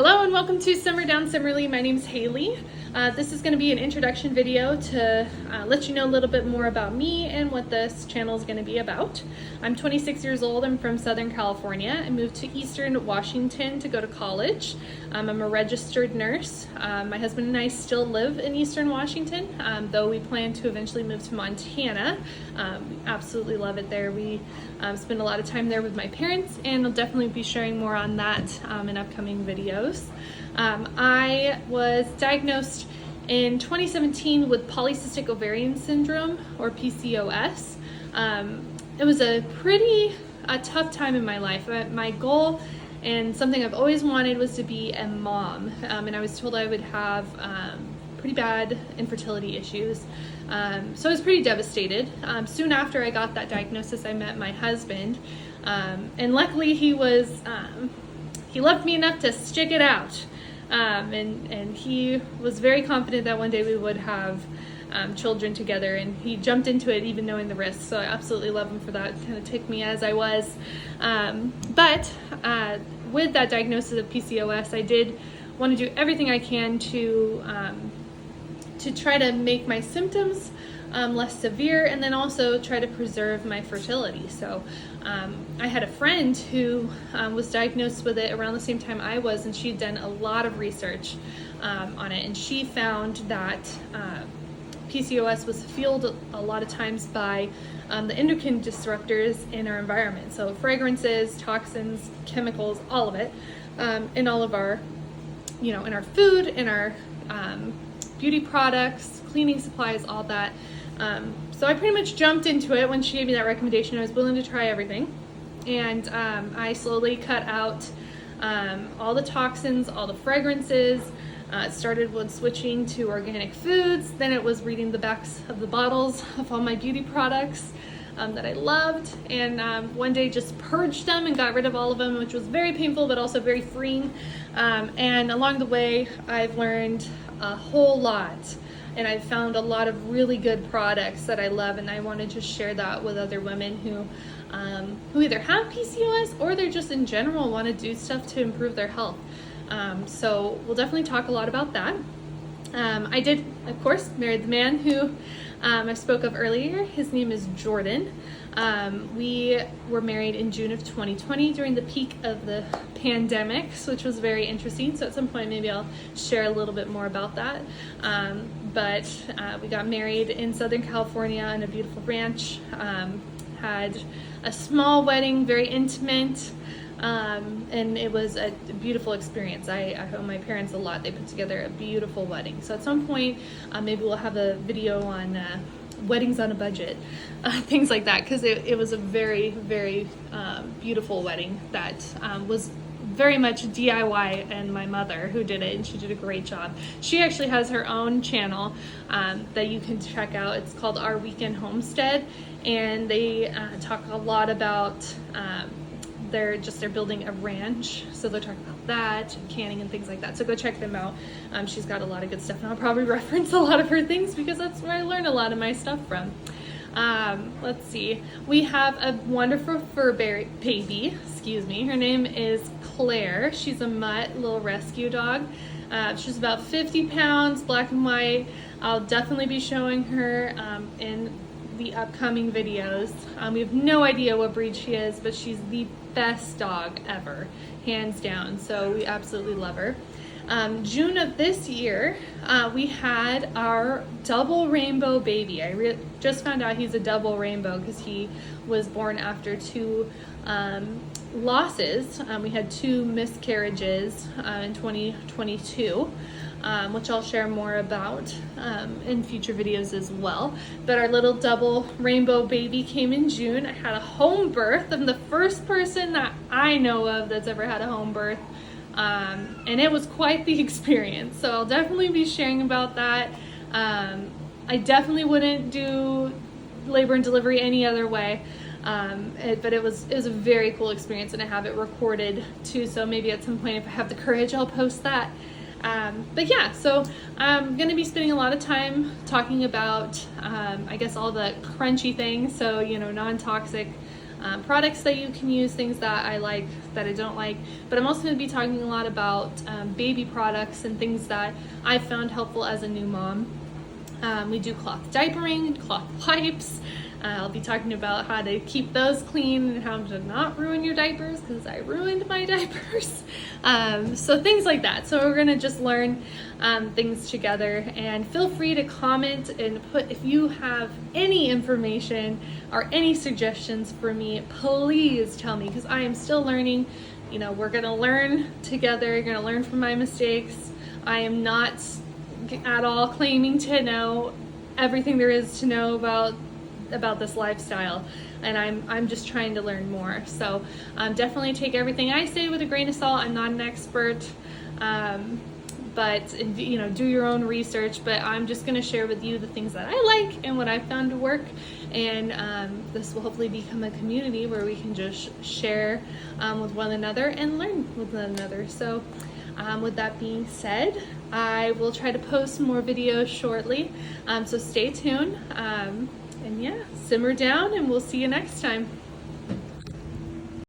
Hello and welcome to Simmer Down Simerly. My name's Hailey. This is going to be an introduction video to let you know a little bit more about me and what this channel is going to be about. I'm 26 years old. I'm from Southern California. I moved to Eastern Washington to go to college. I'm a registered nurse. My husband and I still live in Eastern Washington, though we plan to eventually move to Montana. We absolutely love it there. We spend a lot of time there with my parents, and I'll definitely be sharing more on that in upcoming videos. I was diagnosed in 2017 with polycystic ovarian syndrome, or PCOS. It was a pretty tough time in my life. My goal and something I've always wanted was to be a mom, and I was told I would have pretty bad infertility issues. So I was pretty devastated. Soon after I got that diagnosis, I met my husband, and luckily he loved me enough to stick it out. And he was very confident that one day we would have children together, and he jumped into it even knowing the risks. So I absolutely love him for that. Kind of took me as I was. But with that diagnosis of PCOS, I did want to do everything I can to try to make my symptoms less severe, and then also try to preserve my fertility. So I had a friend who was diagnosed with it around the same time I was, and she'd done a lot of research on it, and she found that PCOS was fueled a lot of times by the endocrine disruptors in our environment. So fragrances, toxins, chemicals, all of it, in all of our, in our food, in our beauty products, cleaning supplies, all that. So I pretty much jumped into it when she gave me that recommendation. I was willing to try everything, and I slowly cut out all the toxins, all the fragrances. It started with switching to organic foods. Then it was reading the backs of the bottles of all my beauty products that I loved, and one day just purged them and got rid of all of them, which was very painful but also very freeing. And along the way, I've learned a whole lot, and I've found a lot of really good products that I love, and I want to just share that with other women who either have PCOS or they're just in general want to do stuff to improve their health. So we'll definitely talk a lot about that. I did, of course, marry the man who I spoke of earlier. His name is Jordan. We were married in June of 2020 during the peak of the pandemic, which was very interesting. So at some point maybe I'll share a little bit more about that. But we got married in Southern California on a beautiful ranch. Had a small wedding, very intimate. And it was a beautiful experience. I owe my parents a lot. They put together a beautiful wedding. So at some point, maybe we'll have a video on weddings on a budget, things like that, because it was a very, very beautiful wedding that was very much DIY, and my mother who did it, and she did a great job. She actually has her own channel that you can check out. It's called Our Weekend Homestead, and they talk a lot about they're building a ranch, so they're talking about that and canning and things like that. So go check them out. She's got a lot of good stuff, and I'll probably reference a lot of her things because that's where I learn a lot of my stuff from. Let's see. We have a wonderful fur baby. Excuse me. Her name is Claire. She's a mutt, little rescue dog. She's about 50 pounds, black and white. I'll definitely be showing her in the upcoming videos. We have no idea what breed she is, but she's the best dog ever, hands down. So we absolutely love her. June of this year, we had our double rainbow baby. I just found out he's a double rainbow because he was born after two losses. We had two miscarriages in 2022. Which I'll share more about in future videos as well. But our little double rainbow baby came in June. I had a home birth. I'm the first person that I know of that's ever had a home birth. And it was quite the experience. So I'll definitely be sharing about that. I definitely wouldn't do labor and delivery any other way. But it was a very cool experience, and I have it recorded too. So maybe at some point, if I have the courage, I'll post that. But yeah, so I'm going to be spending a lot of time talking about, I guess, all the crunchy things. So, non-toxic products that you can use, things that I like, that I don't like. But I'm also going to be talking a lot about baby products and things that I found helpful as a new mom. We do cloth diapering, cloth wipes. I'll be talking about how to keep those clean and how to not ruin your diapers, because I ruined my diapers. So things like that. So we're gonna just learn things together, and feel free to comment and put, if you have any information or any suggestions for me, please tell me, because I am still learning. You know, we're gonna learn together. You're gonna learn from my mistakes. I am not at all claiming to know everything there is to know about this lifestyle, and I'm just trying to learn more. So definitely take everything I say with a grain of salt. I'm not an expert, but you know, do your own research. But I'm just going to share with you the things that I like and what I found to work, and this will hopefully become a community where we can just share with one another and learn with one another. So with that being said, I will try to post more videos shortly, so stay tuned. And yeah, simmer down, and we'll see you next time.